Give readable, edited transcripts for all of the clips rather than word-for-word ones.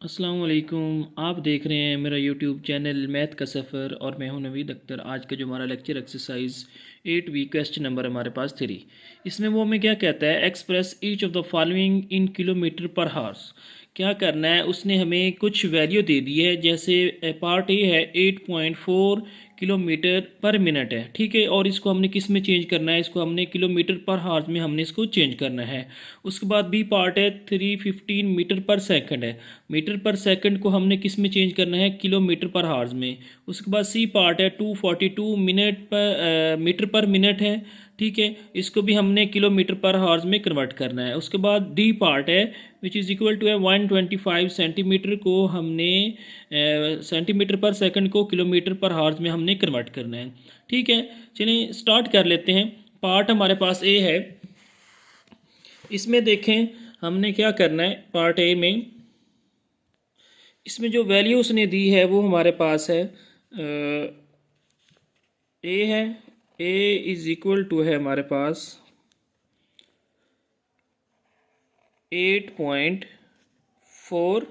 अस्सलाम वालेकुम। आप देख रहे हैं मेरा यूट्यूब चैनल मैथ का सफ़र और मैं हूं नवीद अख्तर। आज का जो हमारा लेक्चर एक्सरसाइज 8 क्वेश्चन नंबर हमारे पास 3। इसमें वो हमें क्या कहता है, express each of the following in kilometre पर हार्स। क्या करना है, उसने हमें कुछ वैल्यू दे दी है। जैसे पार्ट ए है 8.4 किलोमीटर पर मिनट है, ठीक है। और इसको हमने किस में चेंज करना है, इसको हमने किलोमीटर पर हार्स में हमने इसको चेंज करना है। उसके बाद बी पार्ट है 315 मीटर पर सेकंड है। मीटर पर सेकंड को हमने किस में चेंज करना है, किलोमीटर पर हार्स में। उसके बाद सी पार्ट है 242 मिनट पर मीटर पर मिनट है, ठीक है। इसको भी हमने किलोमीटर पर हार्स में कन्वर्ट करना है। उसके बाद डी पार्ट है विच इज़ इक्वल टू है 125 सेंटीमीटर को हमने सेंटीमीटर पर सेकंड को किलोमीटर पर हार्स में हमने कन्वर्ट करना है, ठीक है। चलिए स्टार्ट कर लेते हैं। पार्ट हमारे पास ए है। इसमें देखें हमने क्या करना है, पार्ट ए में इसमें जो वैल्यू उसने दी है वो हमारे पास है ए है। ए इज़ इक्वल टू है हमारे पास 8.4,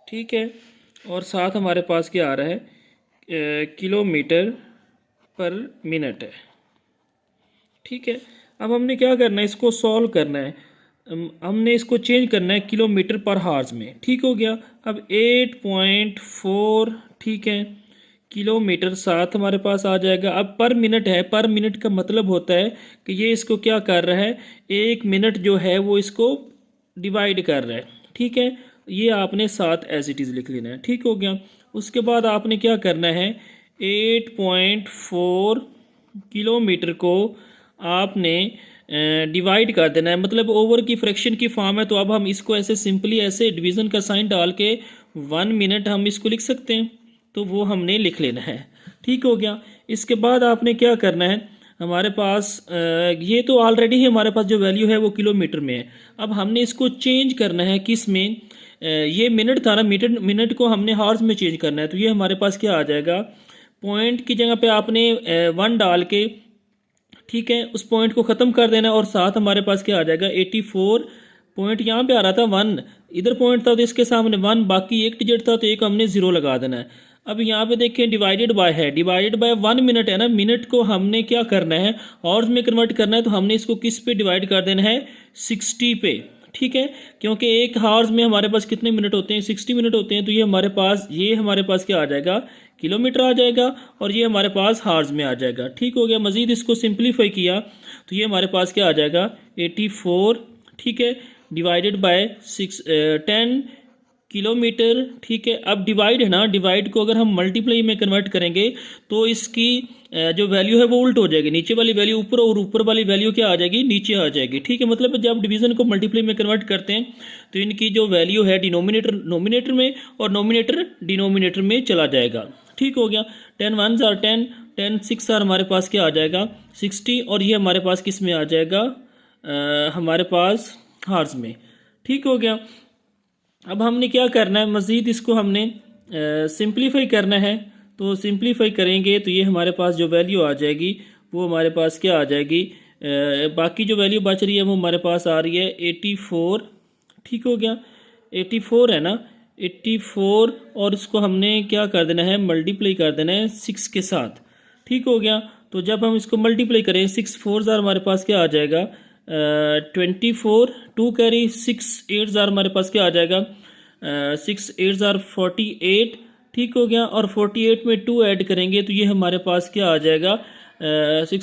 ठीक है। और साथ हमारे पास क्या आ रहा है, किलोमीटर पर मिनट है, ठीक है। अब हमने क्या करना है, इसको सॉल्व करना है। हमने इसको चेंज करना है किलोमीटर पर हार्स में, ठीक हो गया। अब 8.4, ठीक है, किलोमीटर साथ हमारे पास आ जाएगा। अब पर मिनट है, पर मिनट का मतलब होता है कि ये इसको क्या कर रहा है, एक मिनट जो है वो इसको डिवाइड कर रहा है, ठीक है। ये आपने साथ एज इट इज़ लिख लेना है, ठीक हो गया। उसके बाद आपने क्या करना है, 8.4 किलोमीटर को आपने डिवाइड कर देना है, मतलब ओवर की फ्रैक्शन की फॉर्म है। तो अब हम इसको ऐसे सिंपली ऐसे डिवीज़न का साइन डाल के 1 मिनट हम इसको लिख सकते हैं, तो वो हमने लिख लेना है, ठीक हो गया। इसके बाद आपने क्या करना है, हमारे पास ये तो ऑलरेडी ही हमारे पास जो वैल्यू है वो किलोमीटर में है। अब हमने इसको चेंज करना है किस में, ये मिनट था ना, मिनट को हमने हार्स में चेंज करना है। तो ये हमारे पास क्या आ जाएगा, पॉइंट की जगह पे आपने 1 डाल के, ठीक है, उस पॉइंट को ख़त्म कर देना है। और साथ हमारे पास क्या आ जाएगा, 84 पॉइंट यहाँ पे आ रहा था 1, इधर पॉइंट था तो इसके सामने 1, बाकी एक डिजिट था तो एक हमने 0 लगा देना है। अब यहाँ पे देखें डिवाइडेड बाय है, डिवाइडेड बाय 1 मिनट है ना, मिनट को हमने क्या करना है, हॉर्स में कन्वर्ट करना है। तो हमने इसको किस पे डिवाइड कर देना है, 60 पे, ठीक है। क्योंकि एक हार्स में हमारे पास कितने मिनट होते हैं, 60 मिनट होते हैं। तो ये हमारे पास क्या आ जाएगा, किलोमीटर आ जाएगा, और ये हमारे पास हार्स में आ जाएगा, ठीक हो गया। मज़ीद इसको सिंप्लीफाई किया तो ये हमारे पास क्या आ जाएगा, 84, ठीक है, डिवाइडेड बाय 10 किलोमीटर, ठीक है। अब डिवाइड है ना, डिवाइड को अगर हम मल्टीप्लाई में कन्वर्ट करेंगे तो इसकी जो वैल्यू है वो उल्ट हो जाएगी, नीचे वाली वैल्यू ऊपर और ऊपर वाली वैल्यू क्या आ जाएगी, नीचे आ जाएगी, ठीक है। मतलब जब डिवीज़न को मल्टीप्लाई में कन्वर्ट करते हैं तो इनकी जो वैल्यू है डिनोमिनेटर नोमिनेटर में और नोमिनेटर डिनोमिनेटर में चला जाएगा, ठीक हो गया। 10 1 आर 10, 10 6 आर हमारे पास क्या आ जाएगा, 60, और ये हमारे पास किस में आ जाएगा, हमारे पास हार्स में, ठीक हो गया। अब हमने क्या करना है, मज़ीद इसको हमने सिंप्लीफाई करना है। तो सिंप्लीफाई करेंगे तो ये हमारे पास जो वैल्यू आ जाएगी वो हमारे पास क्या आ जाएगी, बाकी जो वैल्यू बच रही है वो हमारे पास आ रही है 84, ठीक हो गया। 84 है ना, 84, और इसको हमने क्या कर देना है, मल्टीप्लाई कर देना है 6 के साथ, ठीक हो गया। तो जब हम इसको मल्टीप्लाई करें 6 4 ज़ार हमारे पास क्या आ जाएगा, 24, 2 कैरी 6 8 ज़ार हमारे पास क्या आ जाएगा, 6 8 ज़ार 48, ठीक हो गया। और 48 में 2 ऐड करेंगे तो ये हमारे पास क्या आ जाएगा, 6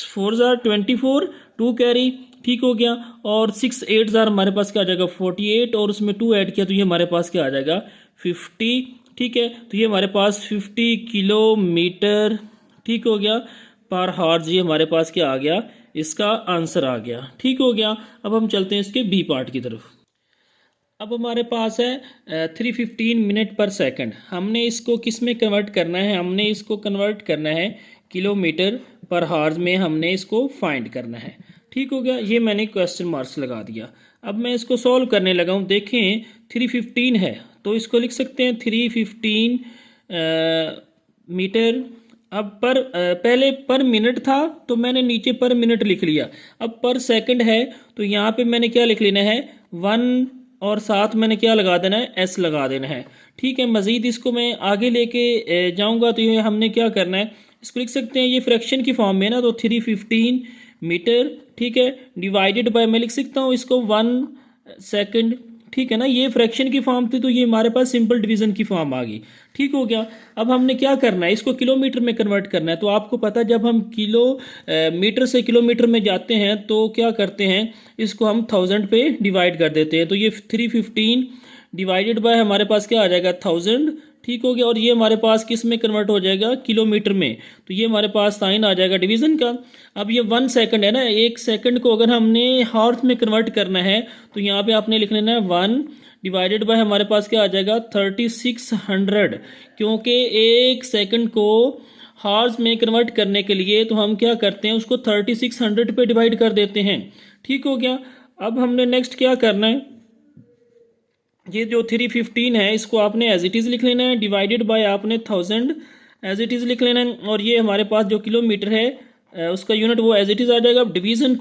4 ज़ार 24, 2 कैरी, ठीक हो गया। और 6 8 ज़ार हमारे पास क्या आ जाएगा, 48, और उसमें 2 ऐड किया तो ये हमारे पास क्या आ जाएगा, 50, ठीक है। तो ये हमारे पास 50 किलोमीटर, ठीक हो गया, पर हार्स, ये हमारे पास क्या आ गया, इसका आंसर आ गया, ठीक हो गया। अब हम चलते हैं इसके बी पार्ट की तरफ। अब हमारे पास है 315 मिनट पर सेकंड। हमने इसको किस में कन्वर्ट करना है, हमने इसको कन्वर्ट करना है किलोमीटर पर हार्स में, हमने इसको फाइंड करना है, ठीक हो गया। ये मैंने क्वेश्चन मार्क्स लगा दिया। अब मैं इसको सॉल्व करने लगा हूँ। देखें 315 है तो इसको लिख सकते हैं 315 मीटर। अब पहले पर मिनट था तो मैंने नीचे पर मिनट लिख लिया। अब पर सेकंड है तो यहाँ पे मैंने क्या लिख लेना है, 1 और साथ मैंने क्या लगा देना है, एस लगा देना है। ठीक है, मज़ीद इसको मैं आगे लेके जाऊंगा तो ये हमने क्या करना है, इसको लिख सकते हैं ये फ्रैक्शन की फॉर्म में ना, तो 315 मीटर, ठीक है, डिवाइडेड बाय, मैं लिख सकता हूँ इसको 1 सेकंड। ठीक है ना, ये फ्रैक्शन की फॉर्म थी तो ये हमारे पास सिंपल डिवीजन की फॉर्म आ गई। ठीक हो गया। अब हमने क्या करना है, इसको किलोमीटर में कन्वर्ट करना है। तो आपको पता है जब हम मीटर से किलोमीटर में जाते हैं तो क्या करते हैं, इसको हम 1000 पे डिवाइड कर देते हैं। तो ये 315 डिवाइडेड बाय हमारे पास क्या आ जाएगा, 1000। ठीक हो गया। और ये हमारे पास किस में कन्वर्ट हो जाएगा, किलोमीटर में। तो ये हमारे पास साइन आ जाएगा डिवीजन का। अब ये 1 सेकंड है ना, 1 सेकंड को अगर हमने हॉर्स में कन्वर्ट करना है तो यहाँ पे आपने लिख लेना है 1 डिवाइडेड बाय हमारे पास क्या आ जाएगा, 3600। क्योंकि 1 सेकंड को हॉर्स में कन्वर्ट करने के लिए तो हम क्या करते हैं, उसको 3600 पे डिवाइड कर देते हैं। ठीक हो गया। अब हमने नेक्स्ट क्या करना है, ये जो 315 है इसको आपने एज इट इज़ लिख लेना है, डिवाइडेड बाय आपने 1000 एज इट इज़ लिख लेना है। और ये हमारे पास जो किलोमीटर है उसका यूनिट वो एज इट इज़ आ जाएगा। अब डिवीज़न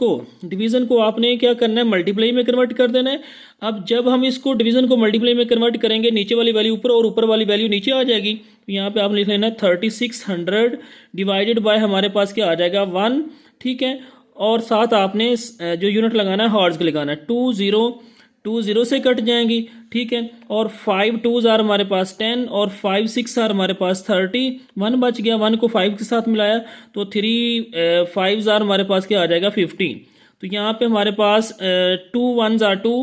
को आपने क्या करना है, मल्टीप्लाई में कन्वर्ट कर देना है। अब जब हम इसको डिवीज़न को मल्टीप्लाई में कन्वर्ट करेंगे, नीचे वाली वैल्यू ऊपर और ऊपर वाली वैल्यू नीचे आ जाएगी। तो यहाँ पे आपने लिख लेना है 3600 डिवाइडेड बाय हमारे पास क्या आ जाएगा, 1। ठीक है। और साथ आपने जो यूनिट लगाना है हॉर्स का लगाना है, 2 0 से कट जाएंगी। ठीक है। और 5 2s आर हमारे पास 10 और 5 6 आर हमारे पास 30। 1 बच गया, 1 को 5 के साथ मिलाया तो 3 5s आर हमारे पास क्या आ जाएगा, 15। तो यहाँ पे हमारे पास 2 1s आर 2,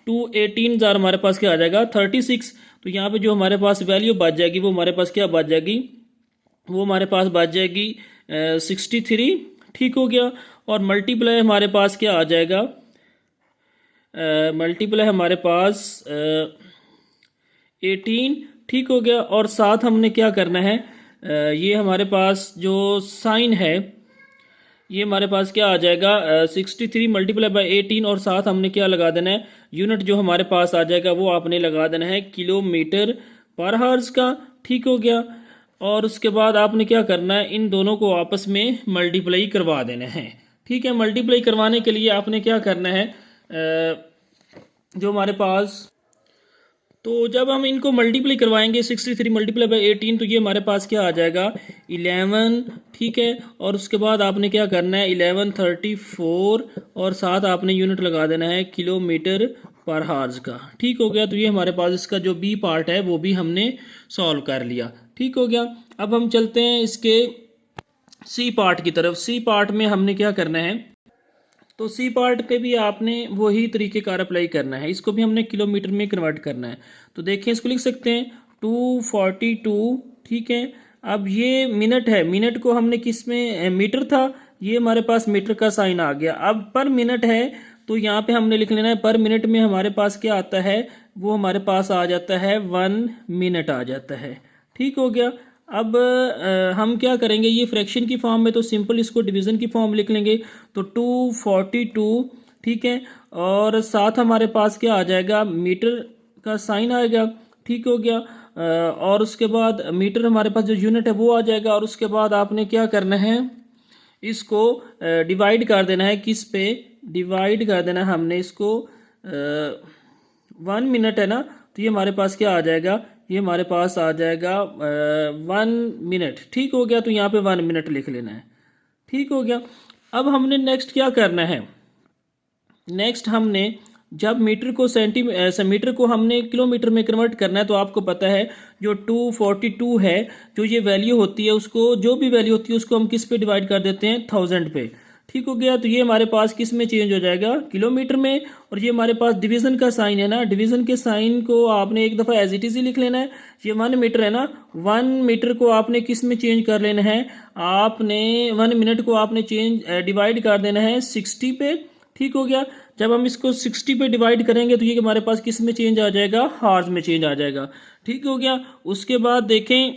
2 18s आर हमारे पास क्या आ जाएगा, 36। तो यहाँ पे जो हमारे पास वैल्यू बच जाएगी वो हमारे पास क्या बच जाएगी, वो हमारे पास बच जाएगी 63। ठीक हो गया। और मल्टीप्लाई हमारे पास क्या आ जाएगा, मल्टीप्लाई हमारे पास 18। ठीक हो गया। और साथ हमने क्या करना है, ये हमारे पास जो साइन है ये हमारे पास क्या आ जाएगा, 63 मल्टीप्लाई बाय 18। और साथ हमने क्या लगा देना है, यूनिट जो हमारे पास आ जाएगा वो आपने लगा देना है किलोमीटर पर हावर्स का। ठीक हो गया। और उसके बाद आपने क्या करना है, इन दोनों को आपस में मल्टीप्लाई करवा देना है। ठीक है। मल्टीप्लाई करवाने के लिए आपने क्या करना है, जो हमारे पास, तो जब हम इनको मल्टीप्लाई करवाएंगे 63 मल्टीप्लाई बाय 18 तो ये हमारे पास क्या आ जाएगा, 11। ठीक है। और उसके बाद आपने क्या करना है, 1134 और साथ आपने यूनिट लगा देना है किलोमीटर पर हावर्स का। ठीक हो गया। तो ये हमारे पास इसका जो बी पार्ट है वो भी हमने सॉल्व कर लिया। ठीक हो गया। अब हम चलते हैं इसके सी पार्ट की तरफ। सी पार्ट में हमने क्या करना है, तो सी पार्ट पे भी आपने वही तरीक़ेकार अप्लाई करना है। इसको भी हमने किलोमीटर में कन्वर्ट करना है। तो देखिए इसको लिख सकते हैं 242। ठीक है। अब ये मिनट है, मिनट को हमने किस में, मीटर था, ये हमारे पास मीटर का साइन आ गया। अब पर मिनट है तो यहाँ पे हमने लिख लेना है पर मिनट में हमारे पास क्या आता है, वो हमारे पास आ जाता है 1 मिनट आ जाता है। ठीक हो गया। अब हम क्या करेंगे, ये फ्रैक्शन की फॉर्म में तो सिंपल इसको डिवीज़न की फॉर्म लिख लेंगे। तो 242। ठीक है। और साथ हमारे पास क्या आ जाएगा, मीटर का साइन आएगा। ठीक हो गया। और उसके बाद मीटर हमारे पास जो यूनिट है वो आ जाएगा। और उसके बाद आपने क्या करना है, इसको डिवाइड कर देना है, किस पे डिवाइड कर देना है हमने इसको, 1 मिनट है ना, तो ये हमारे पास क्या आ जाएगा, ये हमारे पास आ जाएगा 1 मिनट। ठीक हो गया। तो यहाँ पे 1 मिनट लिख लेना है। ठीक हो गया। अब हमने नेक्स्ट क्या करना है, नेक्स्ट हमने जब मीटर को हमने किलोमीटर में कन्वर्ट करना है तो आपको पता है जो 242 है, जो ये वैल्यू होती है उसको, जो भी वैल्यू होती है उसको हम किस पे डिवाइड कर देते हैं, 1000 पे। ठीक हो गया। तो ये हमारे पास किस में चेंज हो जाएगा, किलोमीटर में। और ये हमारे पास डिवीज़न का साइन है ना, डिवीज़न के साइन को आपने एक दफ़ा एज इट इज़ ही लिख लेना है। ये 1 मीटर है ना, 1 मीटर को आपने किस में चेंज कर लेना है, आपने 1 मिनट को आपने डिवाइड कर देना है 60 पे। ठीक हो गया। जब हम इसको 60 पे डिवाइड करेंगे तो ये हमारे पास किस में चेंज आ जाएगा, हार्स में चेंज आ जाएगा। ठीक हो गया। उसके बाद देखें,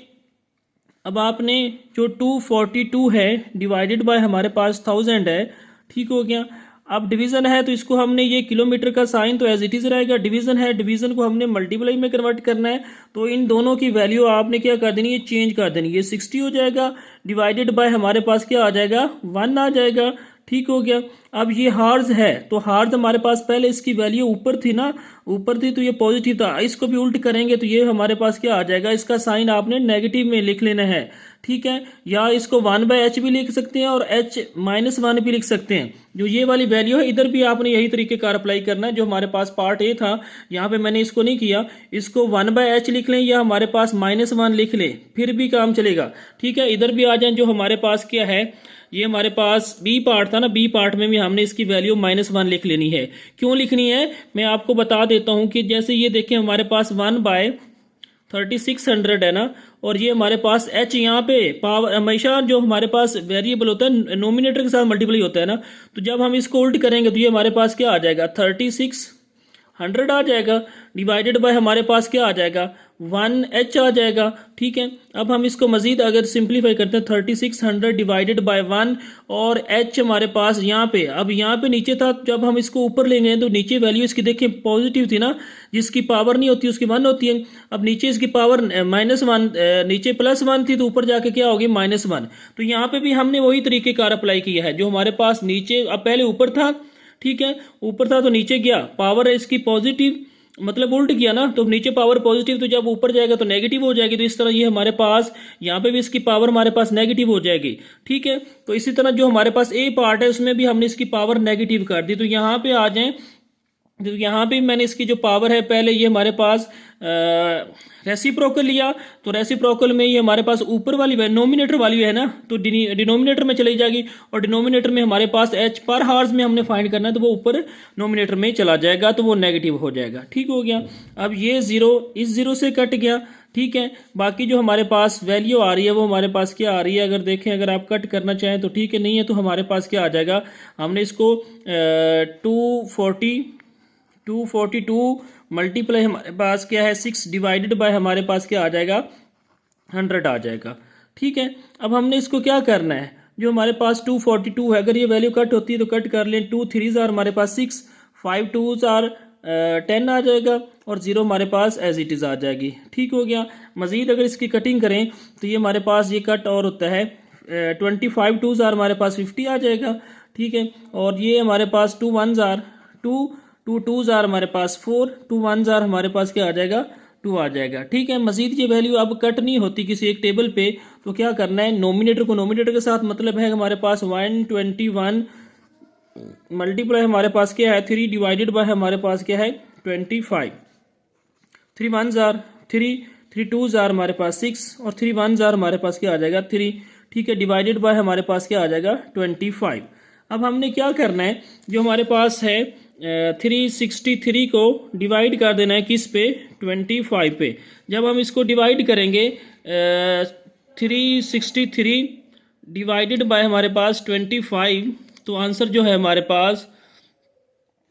अब आपने जो 242 है डिवाइडेड बाय हमारे पास 1000 है। ठीक हो गया। अब डिवीज़न है तो इसको हमने, ये किलोमीटर का साइन तो एज इट इज़ रहेगा, डिवीज़न है, डिवीज़न को हमने मल्टीप्लाई में कन्वर्ट करना है। तो इन दोनों की वैल्यू आपने क्या कर देनी, ये चेंज कर देनी, ये 60 हो जाएगा, डिवाइडेड बाय हमारे पास क्या आ जाएगा, 1 आ जाएगा। ठीक हो गया। अब ये हार्ज है, तो हार्ज हमारे पास पहले इसकी वैल्यू ऊपर थी ना, ऊपर थी तो ये पॉजिटिव था, इसको भी उल्ट करेंगे तो ये हमारे पास क्या आ जाएगा, इसका साइन आपने नेगेटिव में लिख लेना है, ठीक है। या इसको 1/h भी लिख सकते हैं और h-1 भी लिख सकते हैं। जो ये वाली वैल्यू है इधर भी आपने यही तरीके का अप्लाई करना है। जो हमारे पास पार्ट ए था, यहाँ पे मैंने इसको नहीं किया, इसको 1/h लिख लें या हमारे पास -1 लिख लें, फिर भी काम चलेगा, ठीक है। इधर भी आ जाए, जो हमारे पास क्या है, ये हमारे पास बी पार्ट था ना, बी पार्ट में भी हमने इसकी वैल्यू -1 लिख लेनी है। क्यों लिखनी है मैं आपको बता देता हूँ कि जैसे ये देखें हमारे पास 1/3600 है ना, और ये हमारे पास h यहाँ पे पावर हमेशा जो हमारे पास वेरिएबल होता है नोमिनेटर के साथ मल्टीप्लाई होता है ना, तो जब हम इसको उल्ट करेंगे तो ये हमारे पास क्या आ जाएगा, 3600 आ जाएगा, डिवाइडेड बाय हमारे पास क्या आ जाएगा, 1h आ जाएगा, ठीक है। अब हम इसको मजीद अगर सिंप्लीफाई करते हैं, 3600 डिवाइडेड बाय 1 और h हमारे पास यहाँ पे, अब यहाँ पे नीचे था, जब हम इसको ऊपर लेंगे तो नीचे वैल्यू इसकी देखिए पॉजिटिव थी ना, जिसकी पावर नहीं होती उसकी 1 होती है। अब नीचे इसकी पावर -1, नीचे +1 थी तो ऊपर जाके क्या होगी, -1। तो यहाँ पे भी हमने वही तरीके कार अप्लाई किया है, जो हमारे पास नीचे, अब पहले ऊपर था, ठीक है, ऊपर था तो नीचे गया, पावर है इसकी पॉजिटिव, मतलब उल्ट किया ना, तो नीचे पावर पॉजिटिव, तो जब ऊपर जाएगा तो नेगेटिव हो जाएगी। तो इस तरह ये हमारे पास यहाँ पे भी इसकी पावर हमारे पास नेगेटिव हो जाएगी, ठीक है। तो इसी तरह जो हमारे पास ए पार्ट है उसमें भी हमने इसकी पावर नेगेटिव कर दी। तो यहाँ पे आ जाएं, तो यहाँ पे मैंने इसकी जो पावर है, पहले ये हमारे पास रेसिप्रोकल लिया, तो रेसिप्रोकल में ये हमारे पास ऊपर वाली नोमिनेटर वाली है ना, तो डिनोमिनेटर में चली जाएगी, और डिनोमिनेटर में हमारे पास h पर हार्स में हमने फाइंड करना है, तो वो ऊपर नोमिनेटर में चला जाएगा, तो वो नेगेटिव हो जाएगा, ठीक हो गया। अब ये 0 इस 0 से कट गया, ठीक है। बाकी जो हमारे पास वैल्यू आ रही है वो हमारे पास क्या आ रही है, अगर देखें, अगर आप कट करना चाहें तो ठीक है, नहीं है तो हमारे पास क्या आ जाएगा, हमने इसको 242 मल्टीप्लाई हमारे पास क्या है 6 डिवाइडेड बाय हमारे पास क्या आ जाएगा, 100 आ जाएगा, ठीक है। अब हमने इसको क्या करना है, जो हमारे पास 242 है, अगर ये वैल्यू कट होती है तो कट कर लें, 2 3 आर हमारे पास 6, 5 2 आर 10 आ जाएगा, और 0 हमारे पास एज इट इज़ आ जाएगी, ठीक हो गया। मज़ीद अगर इसकी कटिंग करें तो ये हमारे पास ये कट और होता है 25 2 आर हमारे पास 50 आ जाएगा, ठीक है। और ये हमारे पास 2 1 आर 2 2 2 आर हमारे पास 4, 2 1 आर हमारे पास क्या आ जाएगा, 2 आ जाएगा, ठीक है। मजीद ये वैल्यू अब कट नहीं होती किसी एक टेबल पे, तो क्या करना है, नोमिनेटर को नोमिनेटर के साथ, मतलब है हमारे पास 121 मल्टीप्लाई हमारे पास क्या है 3 डिवाइडेड बाय हमारे पास क्या है 25, 3 1 आर 3, 3 2 आर हमारे पास 6, और 3 1 आर हमारे पास क्या आ जाएगा 3, ठीक है, डिवाइडेड बाय हमारे पास क्या आ जाएगा 25। अब हमने क्या करना है, जो हमारे पास है 363 को डिवाइड कर देना है किस पे, 25 पे। जब हम इसको डिवाइड करेंगे 363 डिवाइडेड बाय हमारे पास 25, तो आंसर जो है हमारे पास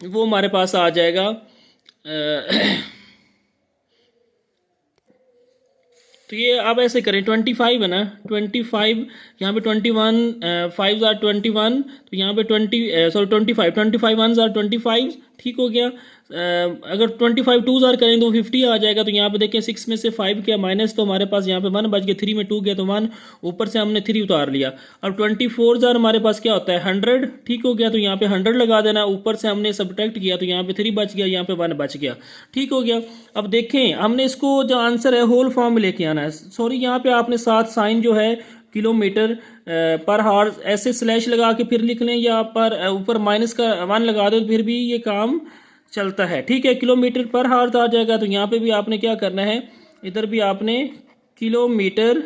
वो हमारे पास आ जाएगा तो ये आप ऐसे करें, 25 है ना, 25 यहाँ पे 21 5 आर 21, तो यहाँ पे 25 1 आर 25, ठीक हो गया। अगर 25 2 आर करें तो 50 आ जाएगा। तो यहाँ पे देखें 6 में से 5 किया माइनस, तो हमारे पास यहाँ पे 1 बच गया, 3 में 2 गया तो 1, ऊपर से हमने 3 उतार लिया। अब 24 आर हमारे पास क्या होता है 100, ठीक हो गया, तो यहाँ पे 100 लगा देना, ऊपर से हमने सब्ट्रैक्ट किया तो यहाँ पे 3 बच गया, यहाँ पे 1 बच गया, ठीक हो गया। अब देखें हमने इसको जो आंसर है होल फॉर्म में लेके आना है, सॉरी यहाँ पे आपने साथ साइन जो है किलोमीटर पर हावर ऐसे स्लैश लगा के फिर लिख लें, या पर ऊपर माइनस का 1 लगा दो, फिर भी ये काम चलता है, ठीक है। किलोमीटर पर हावर आ जाएगा, तो यहाँ पे भी आपने क्या करना है, इधर भी आपने किलोमीटर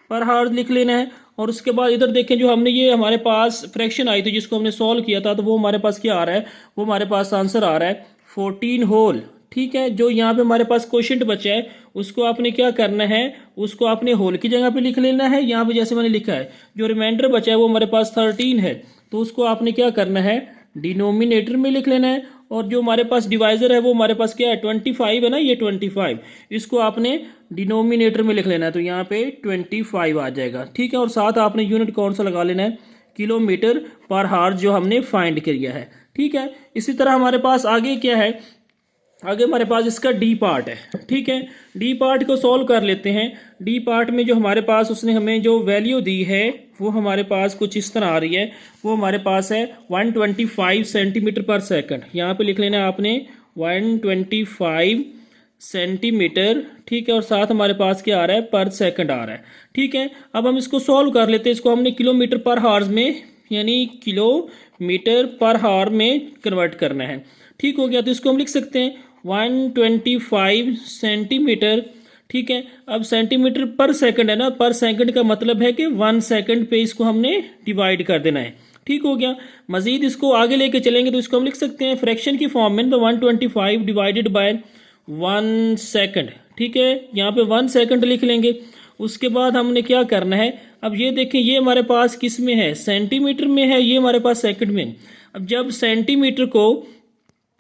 पर हावर लिख लेना है। और उसके बाद इधर देखें, जो हमने ये हमारे पास फ्रैक्शन आई थी जिसको हमने सॉल्व किया था, तो वो हमारे पास क्या आ रहा है, वो हमारे पास आंसर आ रहा है 14 होल, ठीक है। जो यहाँ पे हमारे पास क्वोशंट बचा है उसको आपने क्या करना है, उसको आपने होल की जगह पे लिख लेना है। यहाँ पे जैसे मैंने लिखा है, जो रिमाइंडर बचा है वो हमारे पास 13 है, तो उसको आपने क्या करना है, डिनोमिनेटर में लिख लेना है। और जो हमारे पास डिवाइजर है वो हमारे पास क्या है 25 है ना, ये 25, इसको आपने डिनोमिनेटर में लिख लेना है, तो यहाँ पे 25 आ जाएगा, ठीक है। और साथ आपने यूनिट कौन सा लगा लेना है, किलोमीटर पर हावर जो हमने फाइंड किया है, ठीक है। इसी तरह हमारे पास आगे क्या है, आगे हमारे पास इसका डी पार्ट है, ठीक है। डी पार्ट को सॉल्व कर लेते हैं। डी पार्ट में जो हमारे पास उसने हमें जो वैल्यू दी है वो हमारे पास कुछ इस तरह आ रही है। वो हमारे पास है 125 सेंटीमीटर पर सेकंड। यहाँ पे लिख लेना आपने 125 सेंटीमीटर, ठीक है। और साथ हमारे पास क्या आ रहा है, पर सेकंड आ रहा है, ठीक है। अब हम इसको सॉल्व कर लेते हैं। इसको हमने किलोमीटर पर हावर्स में यानी किलोमीटर पर हावर में कन्वर्ट करना है, ठीक हो गया। तो इसको हम लिख सकते हैं 125 सेंटीमीटर, ठीक है। अब सेंटीमीटर पर सेकंड है ना, पर सेकंड का मतलब है कि 1 सेकंड पे इसको हमने डिवाइड कर देना है, ठीक हो गया। मजीद इसको आगे लेके चलेंगे तो इसको हम लिख सकते हैं फ्रैक्शन की फॉर्म में, तो 125 डिवाइडेड बाय 1 सेकंड, ठीक है। यहाँ पे 1 सेकंड लिख लेंगे। उसके बाद हमने क्या करना है, अब ये देखें ये हमारे पास किस में है, सेंटीमीटर में है, ये हमारे पास सेकंड में। अब जब सेंटीमीटर को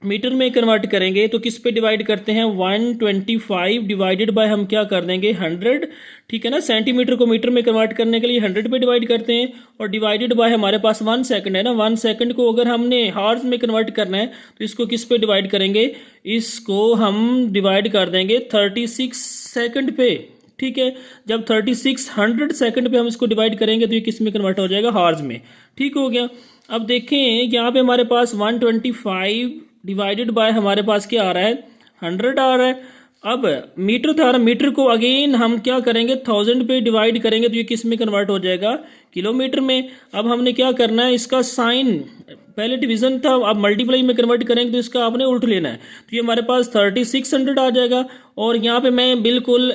मीटर में कन्वर्ट करेंगे तो किस पे डिवाइड करते हैं, 125 डिवाइडेड बाय हम क्या कर देंगे 100, ठीक है ना। सेंटीमीटर को मीटर में कन्वर्ट करने के लिए 100 पे डिवाइड करते हैं और डिवाइडेड बाय हमारे पास 1 सेकंड है ना। 1 सेकंड को अगर हमने हार्स में कन्वर्ट करना है तो इसको किस पे डिवाइड करेंगे, इसको हम डिवाइड कर देंगे 36 सेकंड पे, ठीक है। जब 3600 सेकंड पे हम इसको डिवाइड करेंगे तो ये किस में कन्वर्ट हो जाएगा, हार्स में, ठीक हो गया। अब देखें यहाँ पे हमारे पास 125 डिवाइडेड बाय हमारे पास क्या आ रहा है, 100 आ रहा है। अब मीटर था, मीटर को अगेन हम क्या करेंगे 1000 पे डिवाइड करेंगे तो ये किस में कन्वर्ट हो जाएगा, किलोमीटर में। अब हमने क्या करना है, इसका साइन पहले डिवीजन था, अब मल्टीप्लाई में कन्वर्ट करेंगे तो इसका आपने उल्ट लेना है। तो ये हमारे पास 3600 आ जाएगा। और यहाँ पे मैं बिल्कुल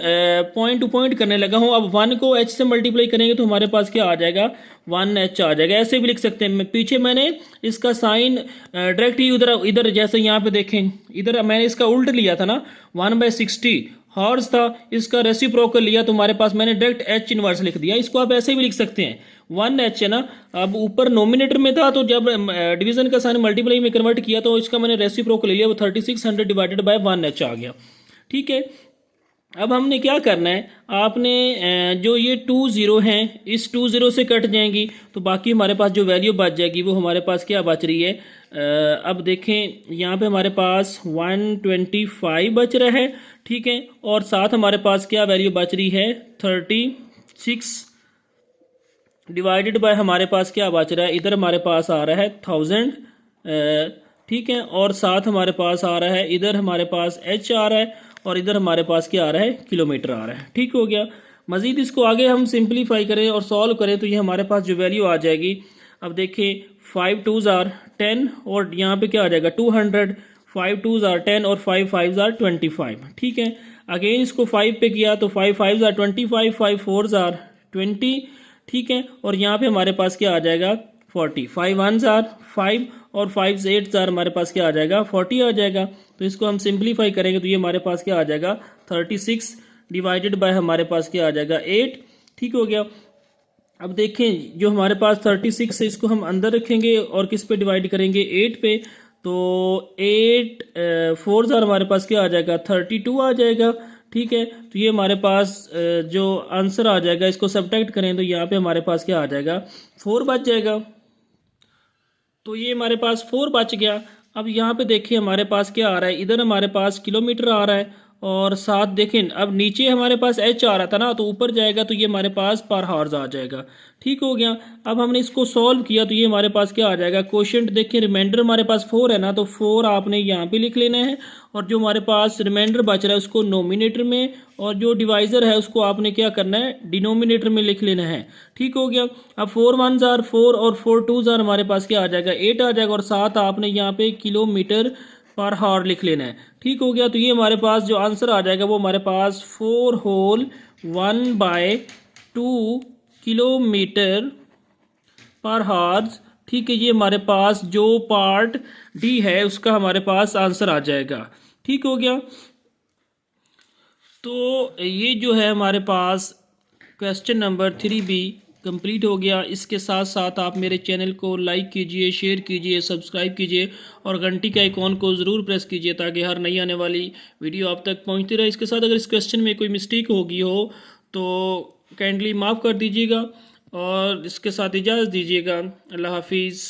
पॉइंट टू पॉइंट करने लगा हूँ। अब 1 को h से मल्टीप्लाई करेंगे तो हमारे पास क्या आ जाएगा, 1h आ जाएगा। ऐसे भी लिख सकते हैं। पीछे मैंने इसका साइन डायरेक्ट ही इधर जैसे यहाँ पे देखें, इधर मैंने इसका उल्ट लिया था ना, 1/60 हॉर्स था, इसका रेसिप्रोकल लिया तो हमारे पास मैंने डायरेक्ट h इनवर्स लिख दिया। इसको आप ऐसे भी लिख सकते हैं, 1h है ना। अब ऊपर नोमिनेटर में था तो जब डिवीजन का साइन मल्टीप्लाई में कन्वर्ट किया तो इसका मैंने रेसिप्रोकल ले लिया, वो 3600 डिवाइडेड बाय 1h आ गया, ठीक है। अब हमने क्या करना है, आपने जो ये 2 0 हैं इस 2 0 से कट जाएंगी तो बाकी हमारे पास जो वैल्यू बच जाएगी वो हमारे पास क्या बच रही है। अब देखें यहाँ पे हमारे पास 125 बच रहा है, ठीक है। और साथ हमारे पास क्या वैल्यू बच रही है, 36 डिवाइडेड बाय हमारे पास क्या बच रहा है, इधर हमारे पास आ रहा है 1000, ठीक है। और साथ हमारे पास आ रहा है, इधर हमारे पास h आ रहा है और इधर हमारे पास क्या आ रहा है, किलोमीटर आ रहा है, ठीक हो गया। मज़ीद इसको आगे हम सिंप्लीफाई करें और सॉल्व करें तो ये हमारे पास जो वैल्यू आ जाएगी, अब देखिए 5 2s are 10 और यहाँ पे क्या आ जाएगा 200, 5 2s are 10 और 5 5s are 25, ठीक है। अगेन इसको 5 पे किया तो 5 5s are 25, 5 4s are 20, ठीक है। और यहाँ पे हमारे पास क्या आ जाएगा 40, 5 1s are 5 और 5 8s are हमारे पास क्या आ जाएगा 40 आ जाएगा। तो इसको हम सिंप्लीफाई करेंगे तो ये हमारे पास क्या आ जाएगा 36 डिवाइडेड बाय हमारे पास क्या आ जाएगा 8, ठीक हो गया। अब देखें जो हमारे पास 36 है इसको हम अंदर रखेंगे और किस पे डिवाइड करेंगे 8 पे, तो 8 4s are हमारे पास क्या आ जाएगा 32 आ जाएगा, ठीक है। तो ये हमारे पास जो आंसर आ जाएगा इसको सब्ट्रैक्ट करें तो यहाँ पे हमारे पास क्या आ जाएगा 4 बच जाएगा। तो ये हमारे पास 4 बच गया। अब यहाँ पे देखिए हमारे पास क्या आ रहा है, इधर हमारे पास किलोमीटर आ रहा है और साथ देखें अब नीचे हमारे पास h आ रहा था ना, तो ऊपर जाएगा तो ये हमारे पास पर हावर्स आ जाएगा, ठीक हो गया। अब हमने इसको सॉल्व किया तो ये हमारे पास क्या आ जाएगा, क्वोशिएंट देखिए रिमाइंडर हमारे पास 4 है ना, तो 4 आपने यहाँ पे लिख लेना है और जो हमारे पास रिमाइंडर बच रहा है उसको नोमिनेटर में और जो डिवाइजर है उसको आपने क्या करना है डिनोमिनेटर में लिख लेना है, ठीक हो गया। अब 4 1s are 4 और 4 2s are हमारे पास क्या आ जाएगा 8 आ जाएगा और साथ आपने यहाँ पे किलोमीटर पर हावर लिख लेना है, ठीक हो गया। तो ये हमारे पास जो आंसर आ जाएगा वो हमारे पास 4 होल 1/2 किलोमीटर पर हावर्स, ठीक है। ये हमारे पास जो पार्ट डी है उसका हमारे पास आंसर आ जाएगा, ठीक हो गया। तो ये जो है हमारे पास क्वेश्चन नंबर 3B कंप्लीट हो गया। इसके साथ साथ आप मेरे चैनल को लाइक कीजिए, शेयर कीजिए, सब्सक्राइब कीजिए और घंटी के आइकॉन को ज़रूर प्रेस कीजिए ताकि हर नई आने वाली वीडियो आप तक पहुंचती रहे। इसके साथ अगर इस क्वेश्चन में कोई मिस्टेक होगी हो तो काइंडली माफ़ कर दीजिएगा और इसके साथ इजाज़त दीजिएगा। अल्लाह हाफिज़।